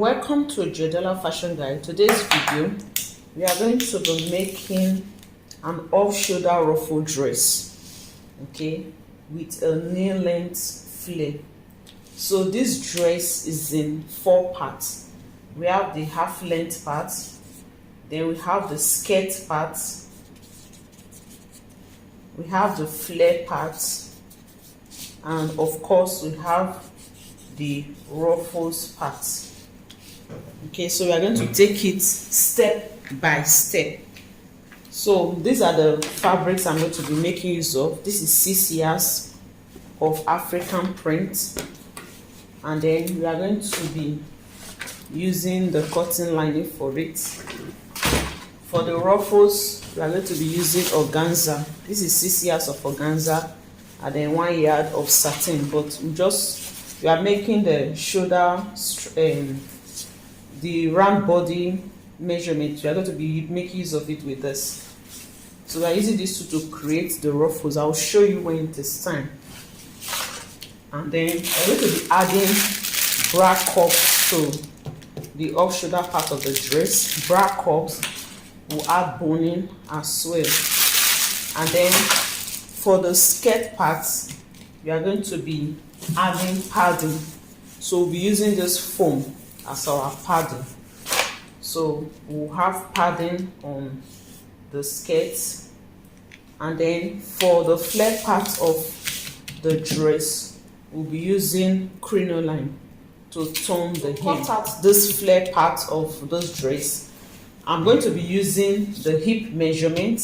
welcome to Joidala Fashion Guide. Today's video, we are going to be making an off-shoulder ruffle dress, okay, with a knee-length flare. So this dress is in 4 parts. We have the half-length part, then we have the skirt part, we have the flare part, and of course we have the ruffles part. Okay, so we are going to take it step by step. So these are the fabrics I'm going to be making use of. This is 6 years of African print, and then we are going to be using the cotton lining for it. For the ruffles, we are going to be using organza. This is 6 years of organza and then 1 yard of satin, but we are making the shoulder the round body measurement. We are going to be making use of it with this. So we are using these two to create the ruffles. I'll show you when it is time. And then I'm going to be adding bra cups to the off shoulder part of the dress. Bra cups will add boning as well. And then for the skirt part, we are going to be adding padding. So we'll be using this foam as our padding. So we'll have padding on the skirt, and then for the flare part of the dress, we'll be using crinoline to turn the hem. Cut out this flare part of this dress. I'm going to be using the hip measurement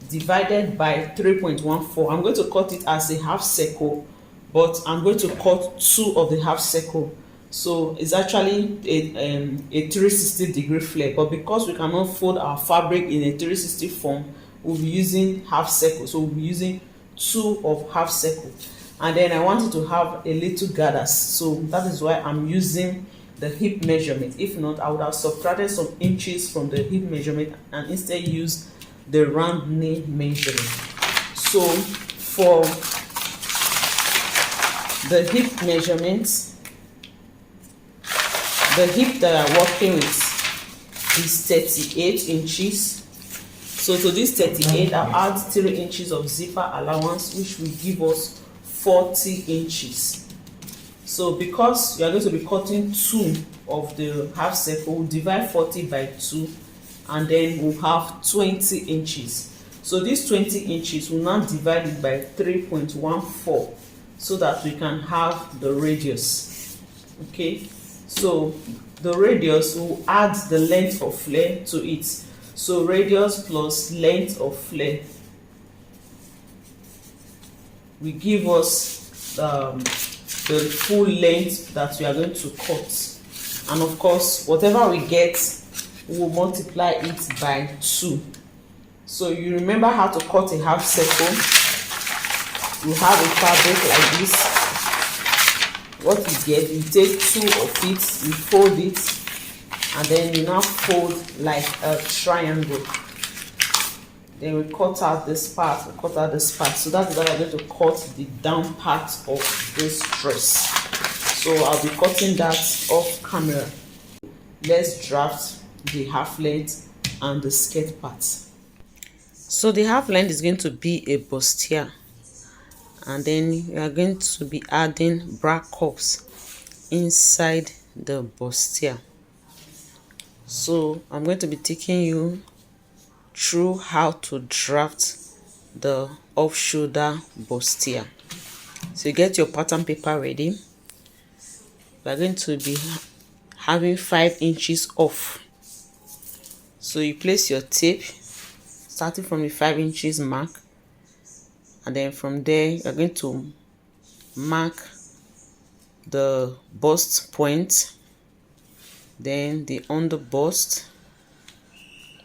divided by 3.14. I'm going to cut it as a half circle, but I'm going to cut 2 of the half circle. So it's actually a 360-degree flare, but because we cannot fold our fabric in a 360 form, we'll be using half circle. So we'll be using 2 of half circle. And then I wanted to have a little gathers, so that is why I'm using the hip measurement. If not, I would have subtracted some inches from the hip measurement and instead use the round knee measurement. So for the hip measurement, the hip that I'm working with is 38 inches. So to this 38, I'll add 3 inches of zipper allowance, which will give us 40 inches. So because we are going to be cutting 2 of the half circle, we'll divide 40 by 2, and then we'll have 20 inches. So this 20 inches will now divide it by 3.14 so that we can have the radius. Okay, so the radius will add the length of flare to it. So radius plus length of flare will give us the full length that we are going to cut. And of course, whatever we get, we will multiply it by 2. So you remember how to cut a half circle. You have a fabric like this. What you get, you take 2 of it, you fold it, and then you now fold like a triangle. Then we cut out this part, we cut out this part. So that's what I'm going to cut the down part of this dress. So I'll be cutting that off camera. Let's draft the half length and the skirt part. So the half length is going to be a bustier, and then we are going to be adding bra cups inside the bustier. So I'm going to be taking you through how to draft the off shoulder bustier. So you get your pattern paper ready. We are going to be having 5 inches off. So you place your tape starting from the 5 inches mark, and then from there you're going to mark the bust point, then the under bust,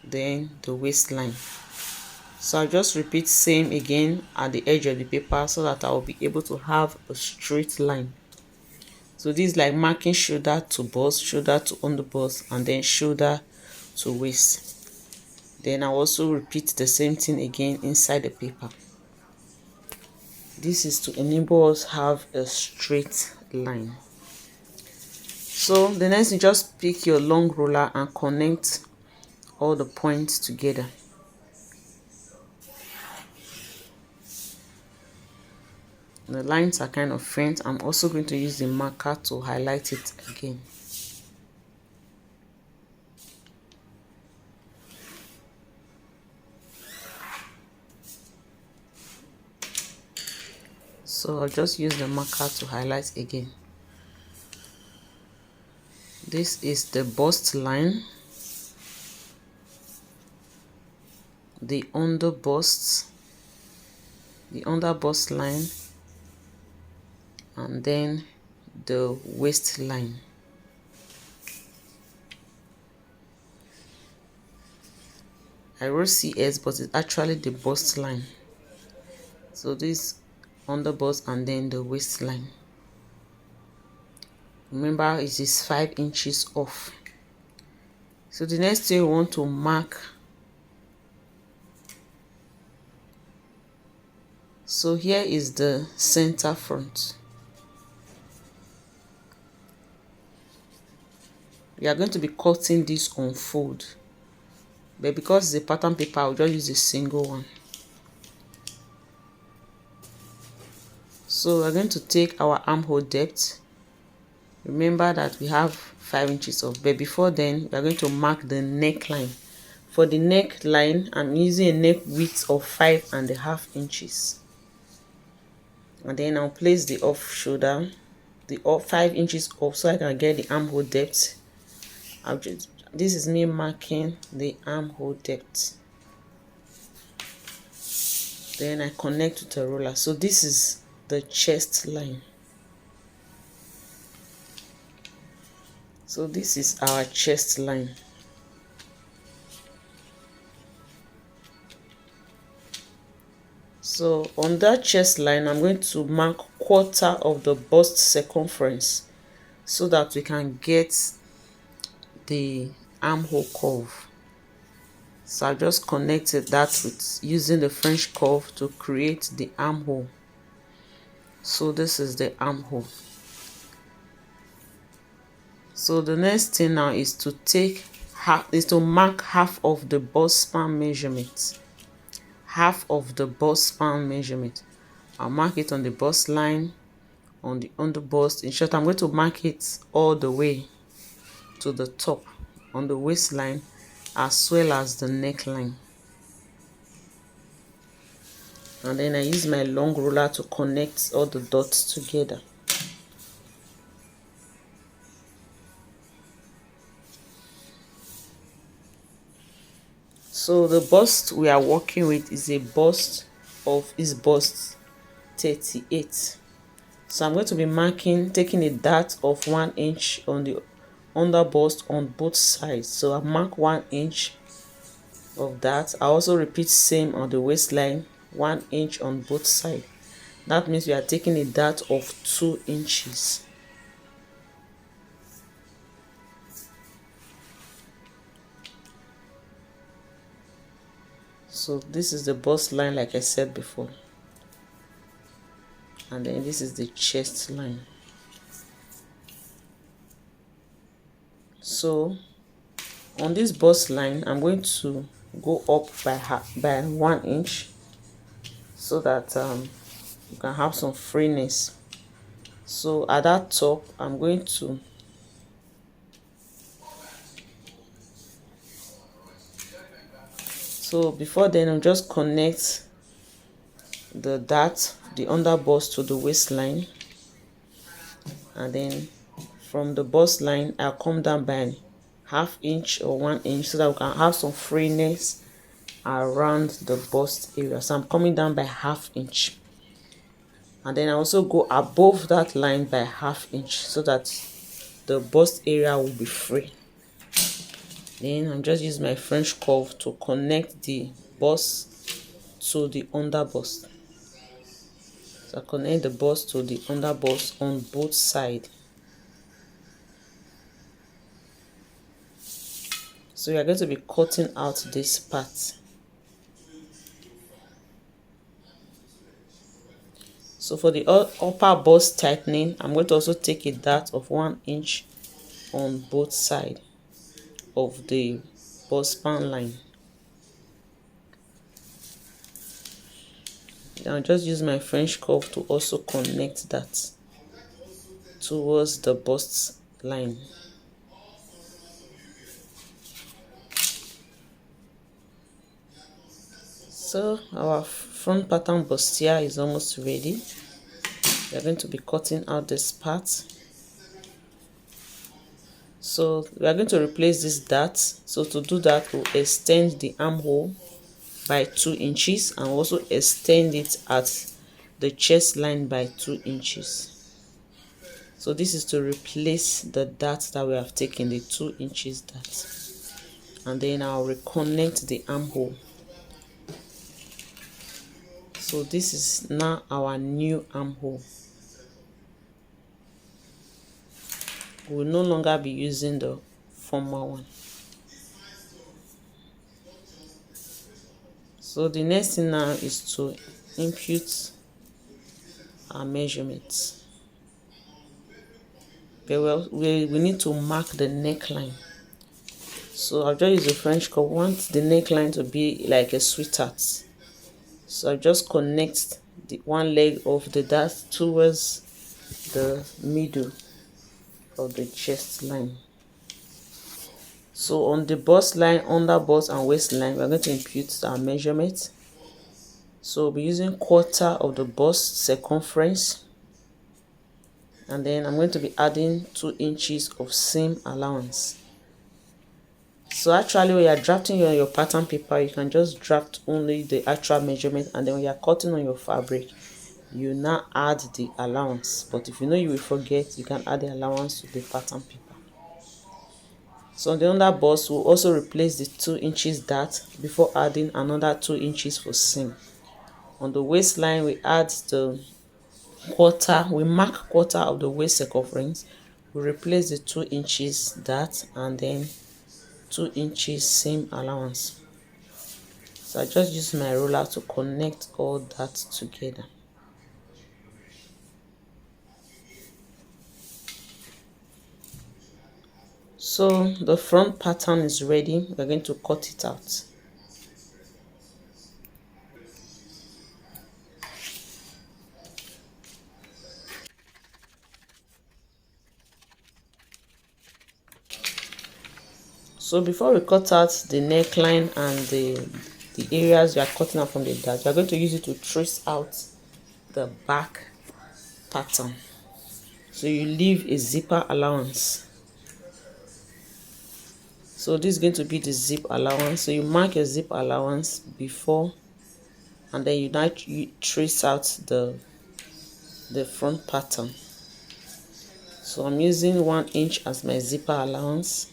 then the waistline. So I'll just repeat same again at the edge of the paper so that I will be able to have a straight line. So this is like marking shoulder to bust, shoulder to under bust, and then shoulder to waist. Then I'll also repeat the same thing again inside the paper. This is to enable us have a straight line. So the next thing, just pick your long ruler and connect all the points together. The lines are kind of faint. I'm also going to use the marker to highlight it again. So I'll just use the marker to highlight again. This is the bust line, the under bust line, and then the waistline. I wrote CS, but it's actually the bust line. So this under bust and then the waistline. Remember, it is 5 inches off. So the next thing we want to mark. So here is the center front. We are going to be cutting this on fold, but because it's a pattern paper, I'll just use a single one. So we're going to take our armhole depth. Remember that we have 5 inches off, but before then we are going to mark the neckline. For the neckline, I'm using a neck width of 5.5 inches, and then I'll place the off shoulder, the 5 inches off, so I can get the armhole depth. This is me marking the armhole depth. Then I connect with a ruler. So this is the chest line. So this is our chest line. So on that chest line, I'm going to mark quarter of the bust circumference so that we can get the armhole curve. So I just connected that with using the French curve to create the armhole. So this is the armhole. So the next thing now is to mark half of the bust span measurement. Half of the bust span measurement. I'll mark it on the bust line, on the under bust. In short, I'm going to mark it all the way to the top on the waistline as well as the neckline. And then I use my long ruler to connect all the dots together. So the bust we are working with is a bust 38. So I'm going to be taking a dart of 1 inch on the under bust on both sides. So I mark 1 inch of that. I also repeat same on the waistline, 1 inch on both sides. That means we are taking a dart of 2 inches. So this is the bust line, like I said before, and then this is the chest line. So on this bust line, I'm going to go up by 1 inch so that you can have some freeness. So at that top, I'm going to before then I'll just connect the dart, the under bust to the waistline, and then from the bust line I'll come down by ½ inch or 1 inch so that we can have some freeness around the bust area. So I'm coming down by ½ inch, and then I also go above that line by ½ inch so that the bust area will be free. Then I'm just using my French curve to connect the bust to the under bust. So I connect the bust to the under bust on both sides. So we are going to be cutting out this part. So for the upper bust tightening, I'm going to also take a dart of 1 inch on both sides of the bust span line. I'll just use my French curve to also connect that towards the bust line. So our front pattern bustier is almost ready. We are going to be cutting out this part. So we are going to replace this dart. So to do that, we'll extend the armhole by 2 inches and also extend it at the chest line by 2 inches. So this is to replace the dart that we have taken, the 2 inches dart. And then I'll reconnect the armhole. So this is now our new armhole. We will no longer be using the former one. So the next thing now is to impute our measurements. Okay, we need to mark the neckline. So I'll just use a French curve. I want the neckline to be like a sweetheart. So I'll just connect the one leg of the dart towards the middle of the chest line. So on the bust line, under bust and waistline, we're going to impute our measurement. So we'll be using 1/4 of the bust circumference, and then I'm going to be adding 2 inches of seam allowance. So actually, when you're drafting your pattern paper, you can just draft only the actual measurement, and then when you're cutting on your fabric, you now add the allowance. But if you know you will forget, you can add the allowance to the pattern paper. So on the under bust, we'll also replace the 2 inches dart before adding another 2 inches for seam. On the waistline, we add the we mark 1/4 of the waist circumference. We replace the 2 inches dart and then 2 inches seam allowance. So I just use my ruler to connect all that together. So the front pattern is ready. We're going to cut it out. So before we cut out the neckline and the areas you are cutting out from the dart, you are going to use it to trace out the back pattern. So you leave a zipper allowance. So this is going to be the zip allowance. So you mark your zip allowance before, and then you trace out the front pattern. So I'm using 1 inch as my zipper allowance.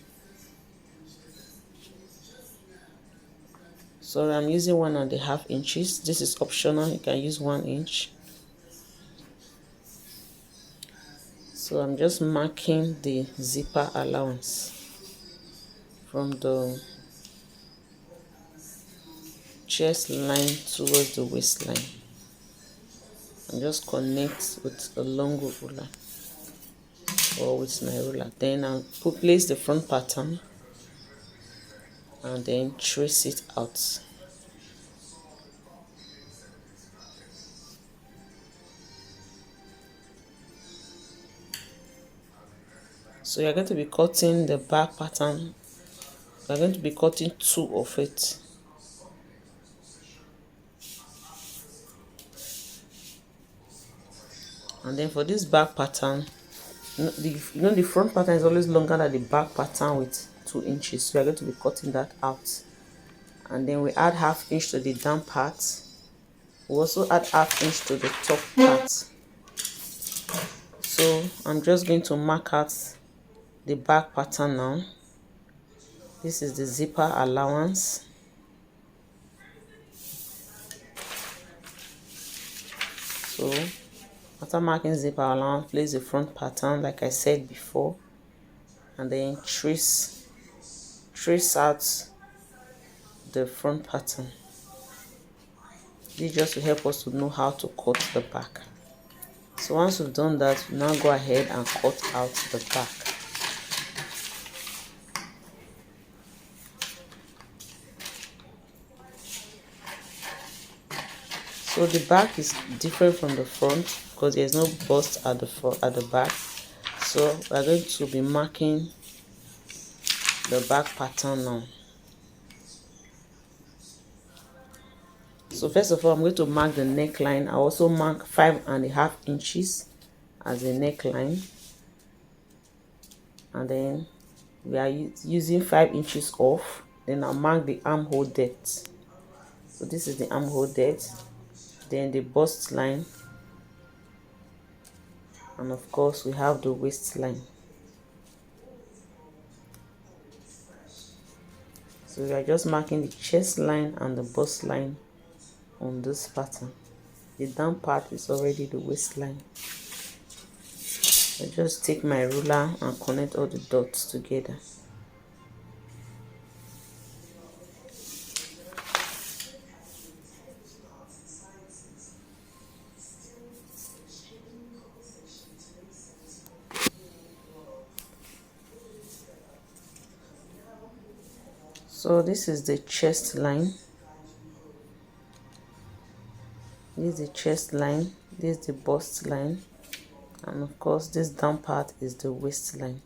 So I'm using 1.5 inches. This is optional. You can use 1 inch. So I'm just marking the zipper allowance from the chest line towards the waistline. And just connect with a long ruler or with my ruler. Then I'll place the front pattern and then trace it out. So you're going to be cutting the back pattern. You're going to be cutting 2 of it. And then for this back pattern, the front pattern is always longer than the back pattern with 2 inches. So you're going to be cutting that out. And then we add 1/2 inch to the down part. We also add 1/2 inch to the top part. So I'm just going to mark out the back pattern now. This is the zipper allowance. So after marking zipper allowance, place the front pattern like I said before, and then trace out the front pattern. This just to help us to know how to cut the back. So once we've done that, we now go ahead and cut out the back. So the back is different from the front because there's no bust at the front, at the back. So we're going to be marking the back pattern now. So first of all, I'm going to mark the neckline. I also mark 5.5 inches as a neckline, and then we are using 5 inches off. Then I'll mark the armhole depth. So this is the armhole depth, then the bust line, and of course we have the waistline. So we are just marking the chest line and the bust line on this pattern. The down part is already the waistline. I just take my ruler and connect all the dots together. So this is the chest line. This is the chest line. This is the bust line. And of course this down part is the waistline.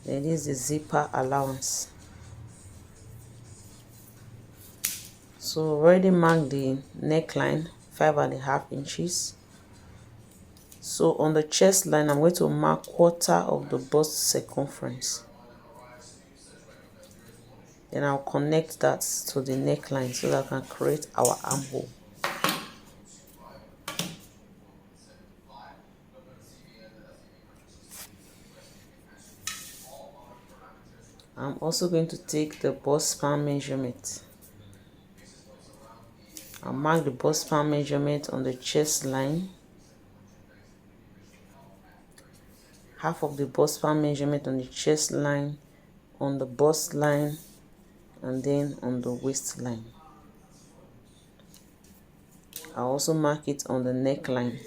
Then this is the zipper allowance. So already marked the neckline 5.5 inches. So on the chest line, I'm going to mark 1/4 of the bust circumference. Then I'll connect that to the neckline so that I can create our armhole. I'm also going to take the bust span measurement. I'll mark the bust span measurement on the chest line, half of the bust span measurement on the chest line, on the bust line, and then on the waistline. I'll also mark it on the neckline.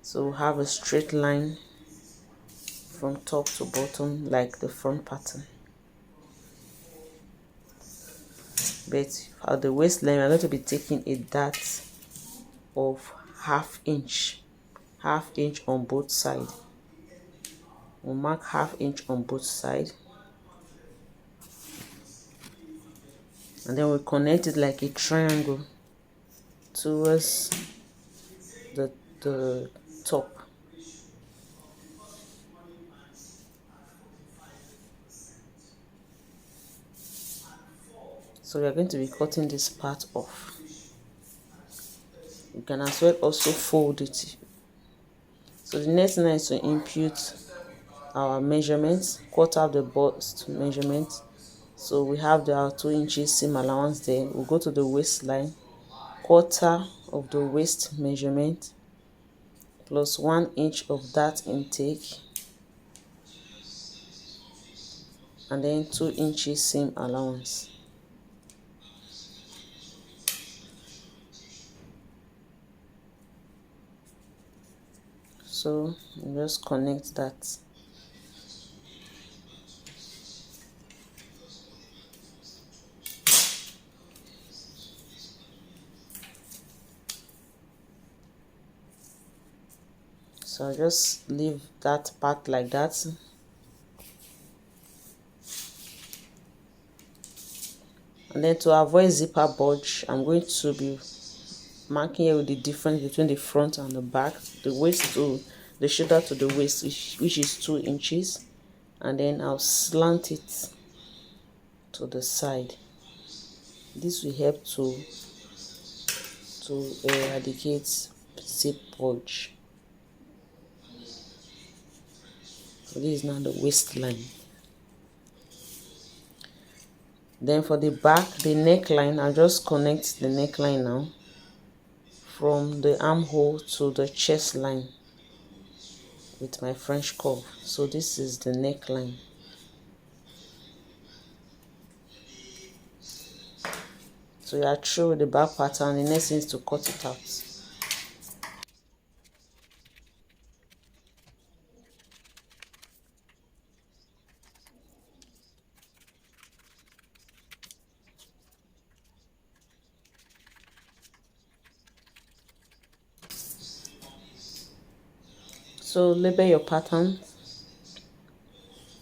So we'll have a straight line from top to bottom like the front pattern. But at the waistline, we're going to be taking a dart of half inch on both sides. We'll mark ½ inch on both sides, and then we'll connect it like a triangle towards the top. So we are going to be cutting this part off. You can as well also fold it. So the next thing is to impute our measurements, 1/4 of the bust measurement. So we have our 2 inches seam allowance there. We'll go to the waistline, 1/4 of the waist measurement plus 1 inch of that intake, and then 2 inches seam allowance. So just connect that. So just leave that part like that. And then to avoid zipper bulge, I'm going to be marking here with the difference between the front and the back, the waist to the shoulder to the waist, which is 2 inches, and then I'll slant it to the side. This will help to eradicate zip bulge. So this is now the waistline. Then for the back, the neckline, I'll just connect the neckline now from the armhole to the chest line with my French curve. So this is the neckline. So you are through with the back pattern. The next thing is to cut it out. So label your pattern.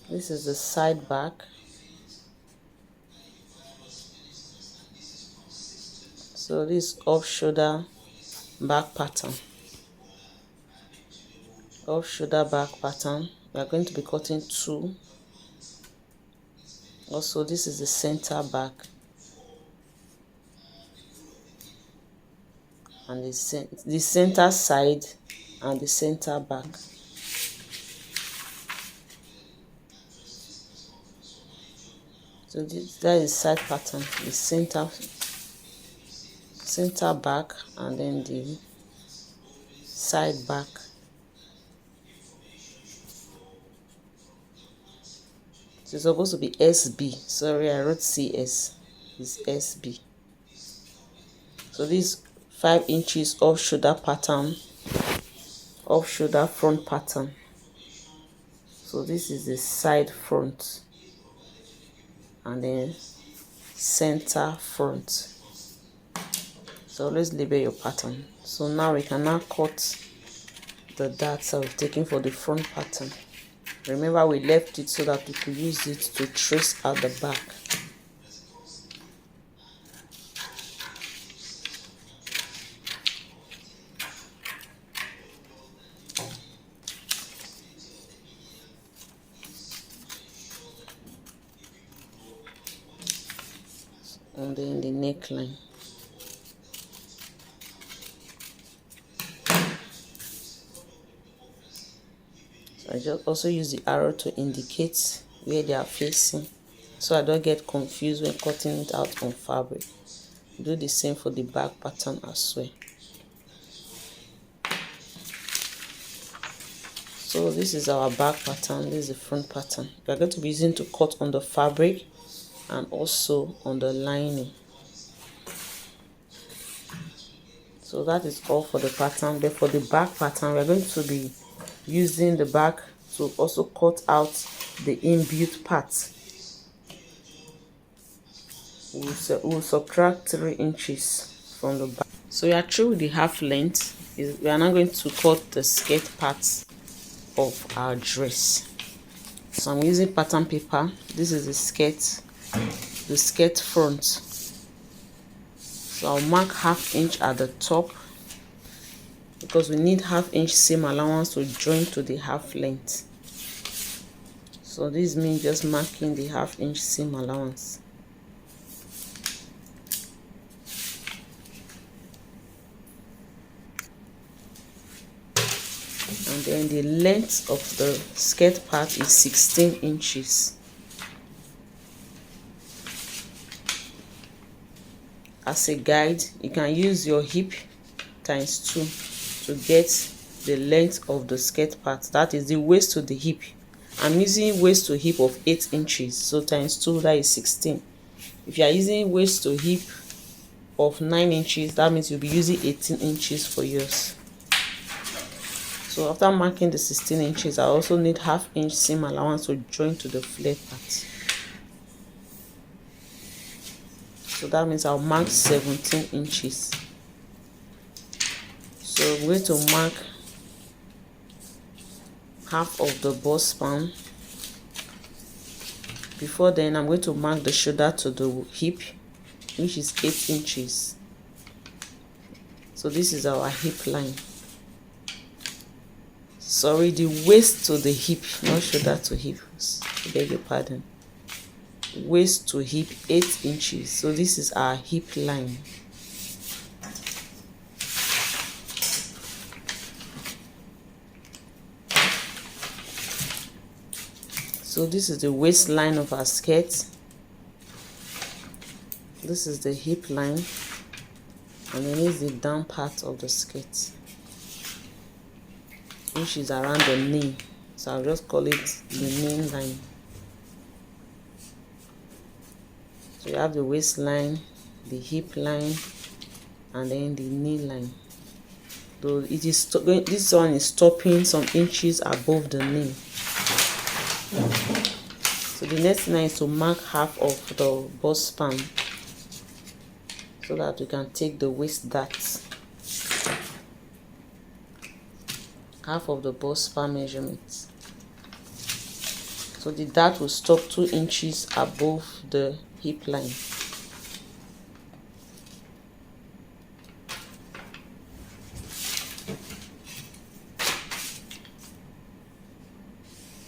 This is the side back. So this off shoulder back pattern. Off shoulder back pattern. We are going to be cutting 2. Also, this is the center back and the center side and the center back. So that is side pattern, the center back and then the side back. So it's supposed to be SB. Sorry, I wrote CS. It's SB. So this 5 inches off shoulder pattern, off shoulder front pattern. So this is the side front and then center front. So let's label your pattern. So now we can now cut the darts that we've taken for the front pattern. Remember, we left it so that we could use it to trace out the back. And then the neckline. So I just also use the arrow to indicate where they are facing, so I don't get confused when cutting it out on fabric. Do the same for the back pattern as well. So this is our back pattern, this is the front pattern. We are going to be using to cut on the fabric and also on the lining. So that is all for the pattern. But for the back pattern, we are going to be using the back to also cut out the inbuilt part. We'll subtract 3 inches from the back. So we are through with the half length. We are now going to cut the skirt part of our dress. So I'm using pattern paper. This is the skirt front. So I'll mark ½ inch at the top because we need ½ inch seam allowance to join to the half length. So this means just marking the ½ inch seam allowance. And then the length of the skirt part is 16 inches. As a guide, you can use your hip ×2 to get the length of the skirt part. That is the waist to the hip. I'm using waist to hip of 8 inches, so ×2, that is 16. If you are using waist to hip of 9 inches, that means you'll be using 18 inches for yours. So after marking the 16 inches, I also need ½ inch seam allowance to join to the flare part. So that means I'll mark 17 inches. So I'm going to mark half of the bust span. Before then, I'm going to mark the shoulder to the hip, which is 8 inches. So this is our hip line. Sorry, the waist to the hip, not shoulder to hip. I beg your pardon. Waist to hip 8 inches. So this is our hip line. So this is the waistline of our skirt. This is the hip line, and then this is the down part of the skirt, which is around the knee. So I'll just call it the knee line. So you have the waistline, the hip line, and then the knee line. Though it is this one is stopping some inches above the knee. So the next thing is to mark half of the bust span so that we can take the waist dart. half of the bust span measurement. So the dart will stop 2 inches above the hip line.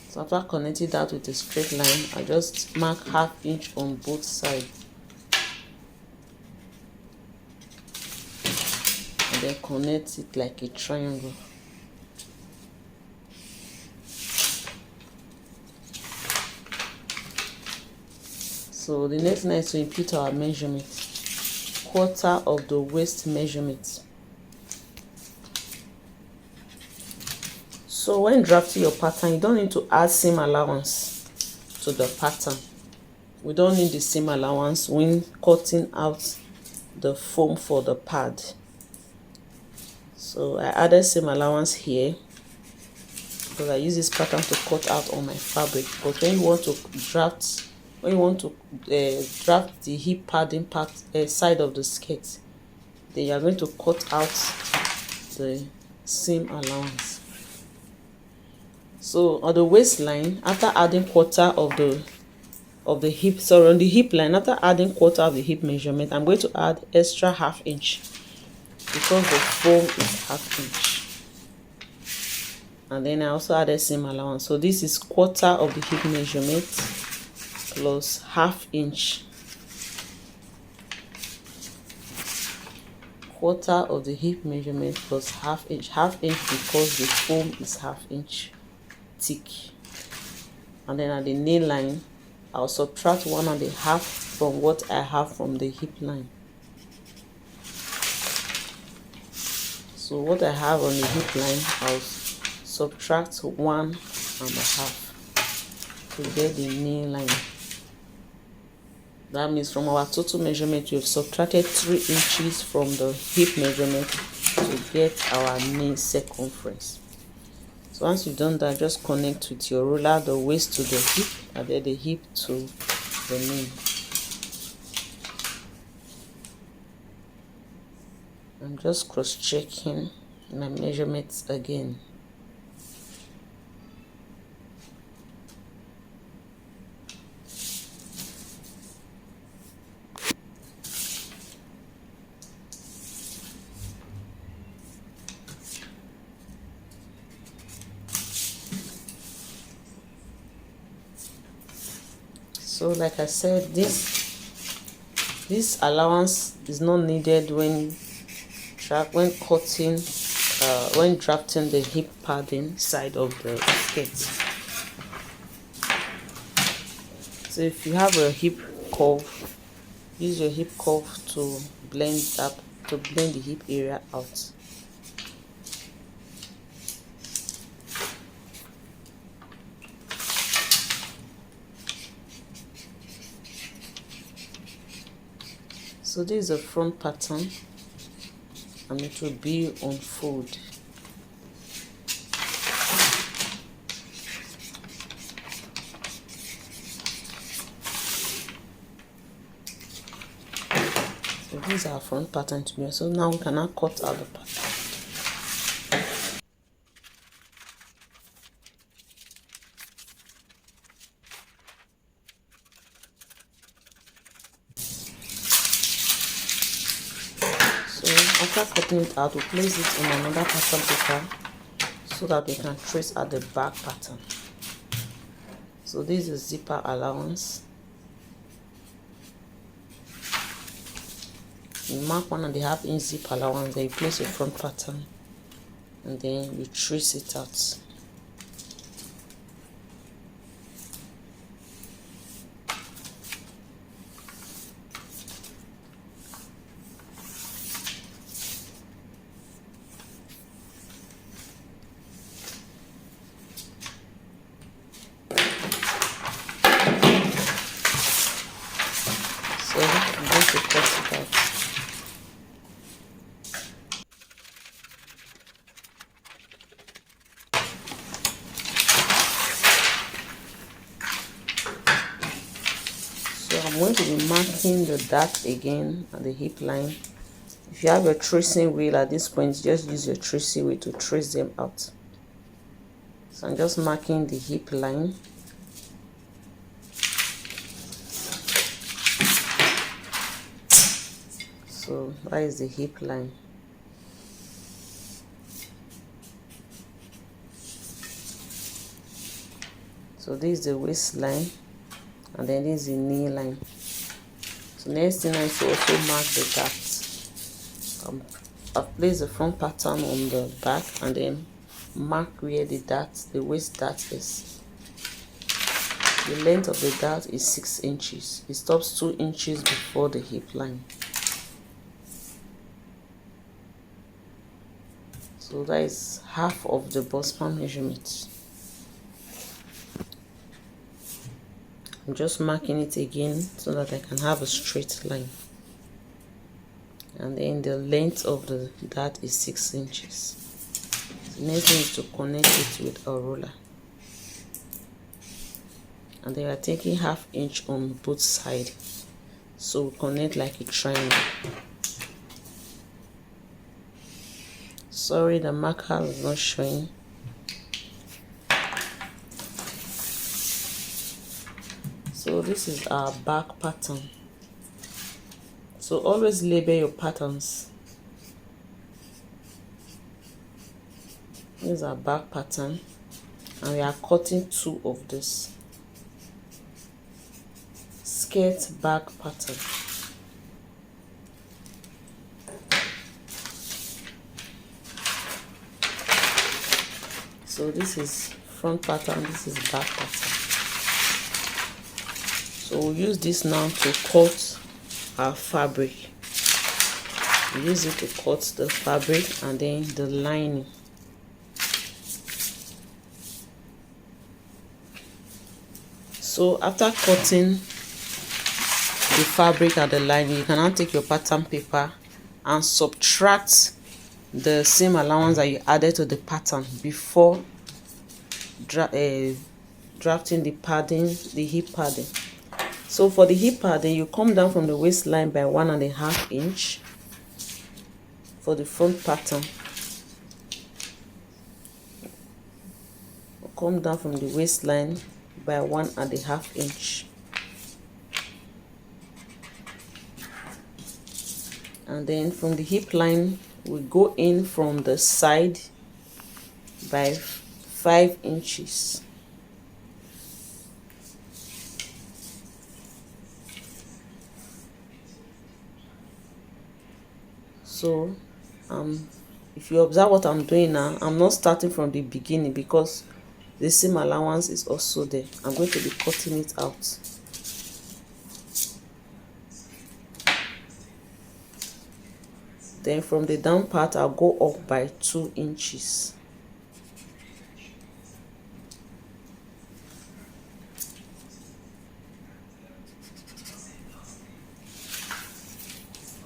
So after connecting that with a straight line, I just mark 1/2 inch on both sides. And then connect it like a triangle. So the next thing is to input our measurement, 1/4 of the waist measurement. So when drafting your pattern, you don't need to add seam allowance to the pattern. We don't need the seam allowance when cutting out the foam for the pad. So I added seam allowance here because I use this pattern to cut out on my fabric. But when you want to draft the hip padding part side of the skirt, then you are going to cut out the seam allowance. So on the waistline, after adding 1/4 of the hip, sorry, on the hip line, after adding 1/4 of the hip measurement, I'm going to add extra 1/2 inch because the foam is 1/2 inch. And then I also added seam allowance. So this is 1/4 of the hip measurement plus 1/2 inch. 1/4 of the hip measurement plus 1/2 inch. 1/2 inch because the foam is 1/2 inch thick. And then at the nail line, I'll subtract 1.5 from what I have from the hip line. So what I have on the hip line, I'll subtract 1.5 to get the nail line. That means from our total measurement, we've subtracted 3 inches from the hip measurement to get our nail circumference. So once you've done that, just connect with your ruler the waist to the hip and then the hip to the nail. I'm just cross-checking my measurements again. So like I said, this allowance is not needed when drafting the hip padding side of the skirt. So if you have a hip curve, use your hip curve to blend the hip area out. So this is the front pattern and it will be on fold. So this is our front pattern to be. So now we can now cut out the pattern. After cutting it out, we place it in another pattern paper so that we can trace at the back pattern. So this is zipper allowance. You mark 1.5 inch zip allowance, then you place your front pattern and then you trace it out. So I'm going to cut it out. So I'm going to be marking the dart again at the hip line. If you have a tracing wheel at this point, just use your tracing wheel to trace them out. So I'm just marking the hip line. So that is the hip line. So this is the waistline, and then this is the knee line. So next thing is to also mark the dart. I've placed the front pattern on the back and then mark where the waist dart is. The length of the dart is 6 inches. It stops 2 inches before the hip line. So that is half of the bust span measurement. I'm just marking it again so that I can have a straight line. And then the length of the dart is 6 inches. The next thing is to connect it with a ruler. And then we are taking ½ inch on both sides. So we connect like a triangle. Sorry, the marker is not showing. So this is our back pattern. So always label your patterns. This is our back pattern, and we are cutting 2 of this. Skirt back pattern. So this is front pattern, this is back pattern. So we'll use this now to cut our fabric. We use it to cut the fabric and then the lining. So after cutting the fabric and the lining, you can now take your pattern paper and subtract the seam allowance that you added to the pattern before drafting the padding, the hip padding. So for the hip padding, you come down from the waistline by 1.5 inch for the front pattern. Come down from the waistline by 1.5 inch. And then from the hip line, we go in from the side by 5 inches. So if you observe what I'm doing now, I'm not starting from the beginning because the seam allowance is also there. I'm going to be cutting it out. Then from the down part, I'll go up by 2 inches.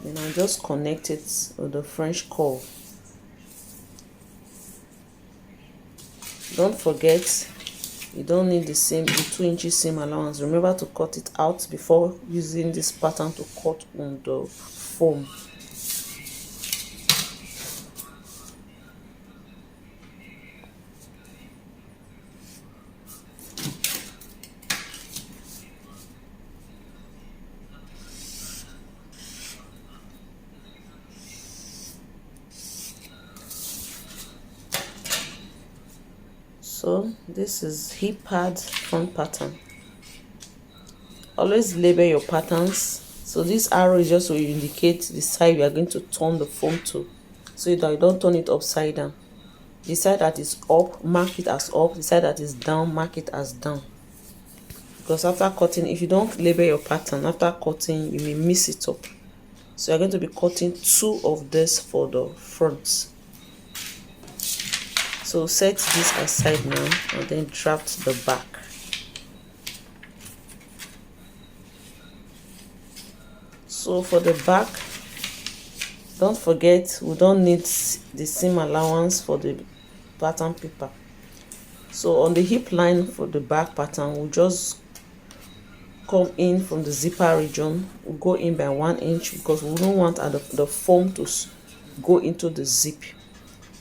Then I'll just connect it with the French curve. Don't forget, you don't need the 2 inches seam allowance. Remember to cut it out before using this pattern to cut on the foam. So this is hip pad front pattern. Always label your patterns. So this arrow is just to indicate the side you are going to turn the foam to, so that you don't turn it upside down. The side that is up, mark it as up. The side that is down, mark it as down. Because after cutting, if you don't label your pattern, after cutting you may mix it up. So you're going to be cutting 2 of this for the front. So set this aside now and then draft the back. So for the back, don't forget we don't need the seam allowance for the pattern paper. So on the hip line for the back pattern, we'll just come in from the zipper region. We'll go in by 1 inch because we don't want the foam to go into the zip.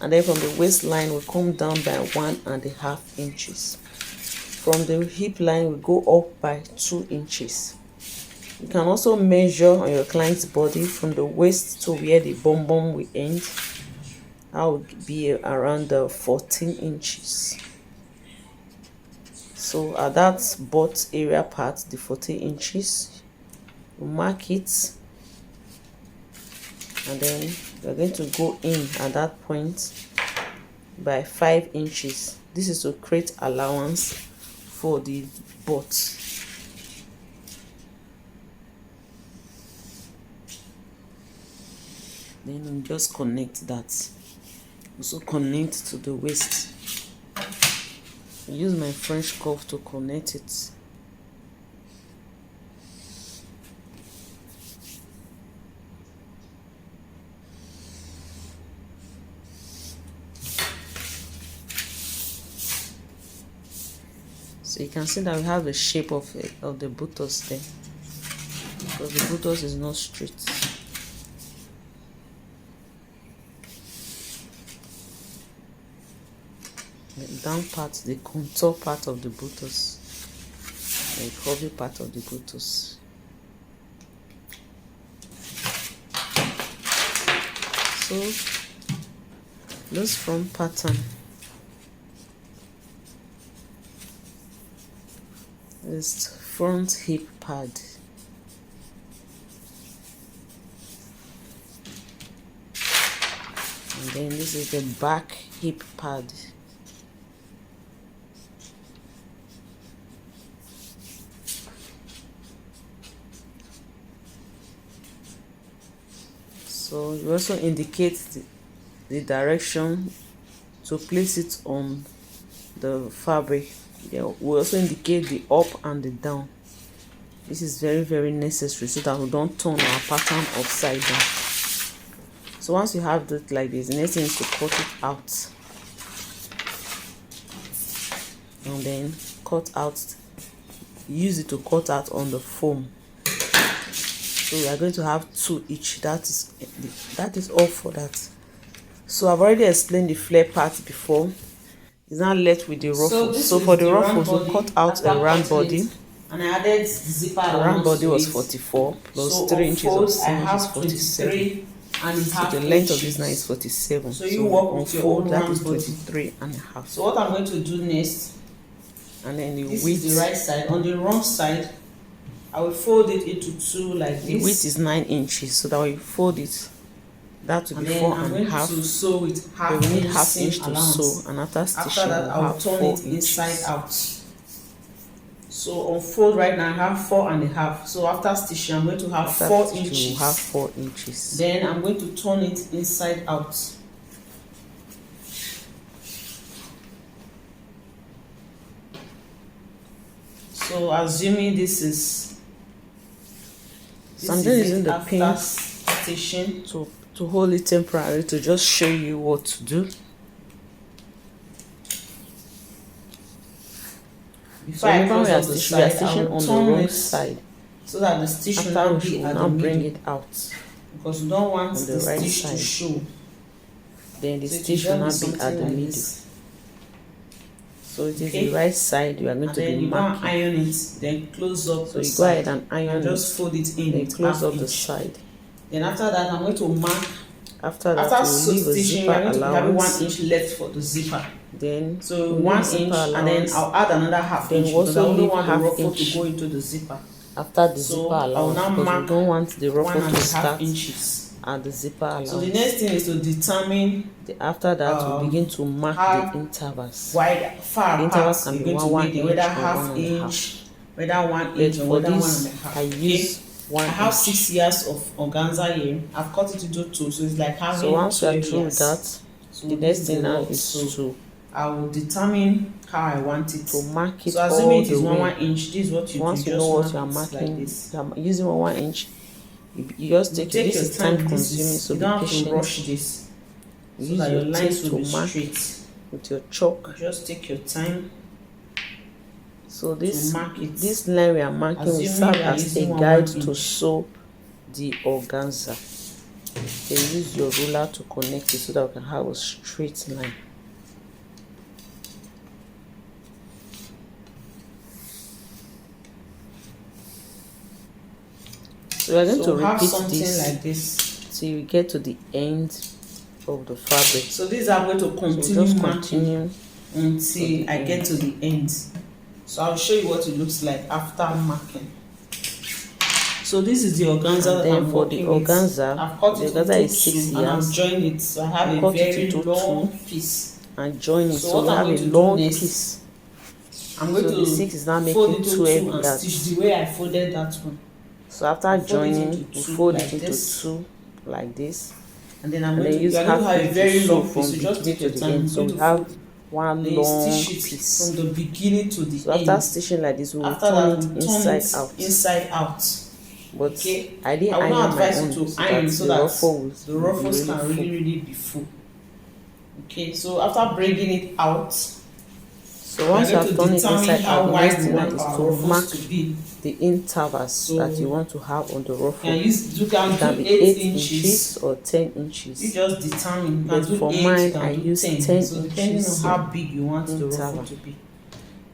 and then from the waistline we come down by 1.5 inches. From the hip line we go up by 2 inches. You can also measure on your client's body from the waist to where the bum bum will end. That would be around 14 inches. So at that butt area part, the 14 inches, you mark it, and then you're going to go in at that point by 5 inches. This is to create allowance for the butt. Then we just connect that. Also connect to the waist. I use my French cuff to connect it. So you can see that we have the shape of the buttocks there, because the buttocks is not straight. The down part, the contour part of the buttocks, the curvy part of the buttocks. So this front pattern, this front hip pad, and then this is the back hip pad. So you also indicate the direction to place it on the fabric. Yeah, we also indicate the up and the down. This is very, very necessary so that we don't turn our pattern upside down. So once you have that like this, the next thing is to cut it out, and then cut out, use it to cut out on the foam. So we are going to have 2 each. That is all for that. So I've already explained the flare part before. It's now left with the ruffles. So for the ruffles, we cut out a round body, and I added zipper. The round body was 44 plus 3 inches of seam is 47. So the length of this now is 47. So you work with your own that is round body. 23.5. So what I'm going to do next, and then the this width is the right side. On the wrong side, I will fold it into 2 like this. The width is 9 inches, so that we fold it. That will be 4.5. To sew it half. Then we need half inch to sew, and after stitching, that, I will turn it inside inches. out. So on fold right now, I have 4.5. So after stitching, I'm going to have 4 inches. You have 4 inches. Then I'm going to turn it inside out. So assuming this is. So I'm just using the pin stitching to hold it temporarily, to just show you what to do. So remember we are stitching on the wrong side, so that the stitch will not be at the middle. Bring it out, because we don't want the right stitch side to show. Then the stitch will not be at the middle. So it is the right side. You are going to be marking. Then you iron it, then close up. So you go ahead and iron it. Just fold it in. Then close up the side. Then after that, I'm going to mark. After that, you leave a zipper allowance. 1 inch left for the zipper. Then so 1 inch, and then I'll add another half inch. Then also leave half ruffle inch to go into the zipper. After the zipper allowance, because we don't want the ruffle to start at the zipper allowance. So the next thing is to determine. After that, we begin to mark the intervals. Far the intervals can be 1 inch, whether half inch, whether 1 inch, or whether 1.5. I use 1 inch. I have 6 years of organza here. I've cut it into 2, so it's like having. So once you are through with that, the next thing now is to. I will determine how I want it to mark it. So assuming it is 1 inch, this is what you once do. You know what you are marking, like you are using 1 inch. You just take this is time consuming, so you don't be patient. Have to rush this. So that your lines will be straight with your chalk. Just take your time. So this line we are marking will serve as a guide to sew the organza. then use your ruler to connect it so that we can have a straight line. So we are going to repeat this like this till we get to the end of the fabric. So this I'm going to continue marking until I get to the end. So I'll show you what it looks like after marking. So this is the organza that I'm working with. I've cut it into two and I'm joining it. So I have a very long piece. And join it. So we have a long piece. I'm going to the 6 is now fold making it 12 into and stitch the way I folded that one. So after joining, we fold it into 2 like this. And then I'm going to use have a very long piece. So just take your time. So we have one long piece from the beginning to the end. So after stitching like this, we will turn it inside out. But okay, I didn't I will not advise you to iron so that the ruffles can really be full. Okay, so after bringing it out, so once you have done it inside out, the next thing is to mark the intervals that you want to have on the ruffle. You can do 8 inches or 10 inches. You just determine. But for mine, I use 10 inches. So depending on how big you want the ruffle to be.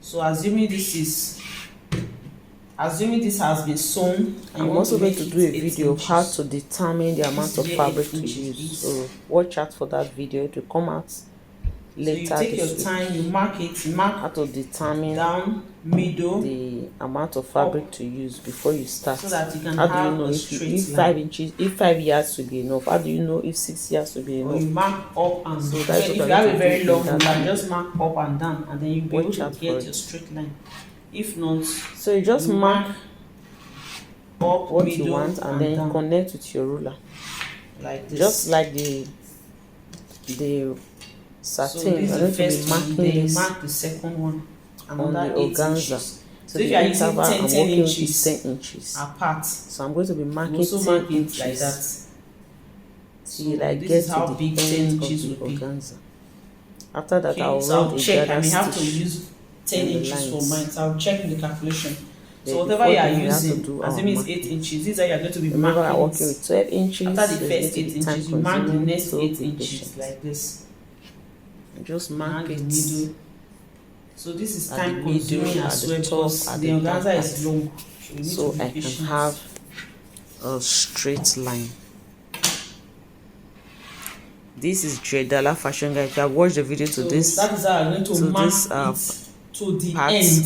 So assuming this has been sewn, I'm also going to do a video of how to determine the amount of fabric to use. So watch out for that video. It will come out later. So you take your time, you mark how to determine down, middle, the amount of fabric to use before you start. So that you can how have do you know if 5 inches, if 5 yards will be enough? How do you know if 6 yards will be enough? Or you mark up and so down. If you have a very long ruler, just mark up and down, and then you'll be able to get your straight line. If not, so you just mark up what you want and then down. Connect with your ruler like this, just like the satin. So this is the first one, then you mark the second one on the organza. So if you are using 10 inches 10 inches apart, so I'm going to be marking 10 inches like that till I get to the end of the organza. After that, I'll run a check. I may have to use 10 inches for mine, so I'll check the calculation. So whatever you are using, assuming it's 8 inches, these are you are going to be marking. I'm working with 12 inches. After the first 8 inches, you mark the next 8 inches like this. Just mark the middle. So this is time consuming as well because the organza is long. So I can have a straight line. This is Joidala fashion guide. If you have watched the video to this, that is how I'm going to mark it to the end.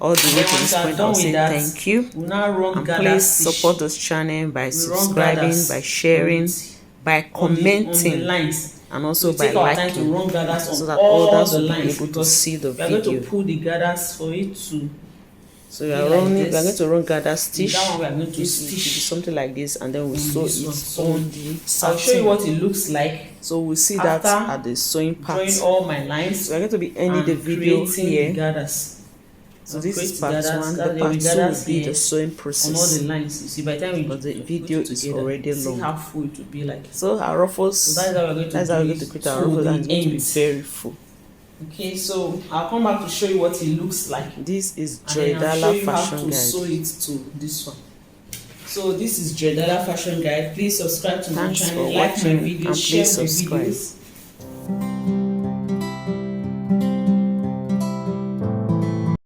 All the way to this point, I'll say thank you. And please support this channel by subscribing, by sharing, by commenting, and also by liking, so that others will be able to see the video. We are going to pull the gathers for it to. So we are going to run gather stitch. That one we are going to stitch something like this, and then we sew it on the satin. I'll show you what it looks like. So we'll see that at the sewing part. Drawing all my lines. So we're going to be ending the video here. The gathers. So this is part 1. The part 2 will be the sewing process. On all the lines, you see, by the time the video is already long. See how full it will be like. So our ruffles. So that's how we're going to create our ruffles, and it's going to be very full. Okay, so I'll come back to show you what it looks like. This is Joidala fashion guide. How to sew it to this one. So this is Joidala fashion guide. Please subscribe to my channel, like my videos, share my videos.